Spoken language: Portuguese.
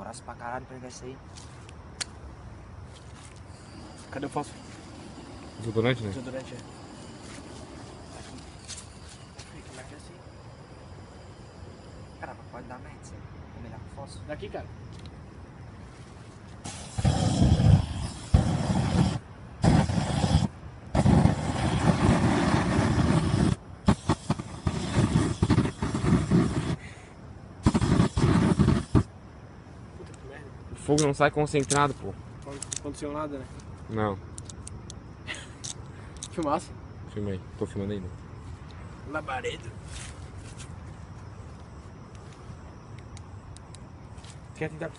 Demorasse pra caralho pra pegar isso aí. Cadê o fósforo? Desodorante, né? Desodorante, é. Aqui, como é que é assim? Cara, pode dar merda isso aí. É melhor que fósforo. Daqui, cara. Puta que merda. O fogo não sai concentrado, pô. Não aconteceu nada, né? Não, Filmaço. filmei. Tô filmando ainda. Labaredo. Quer tentar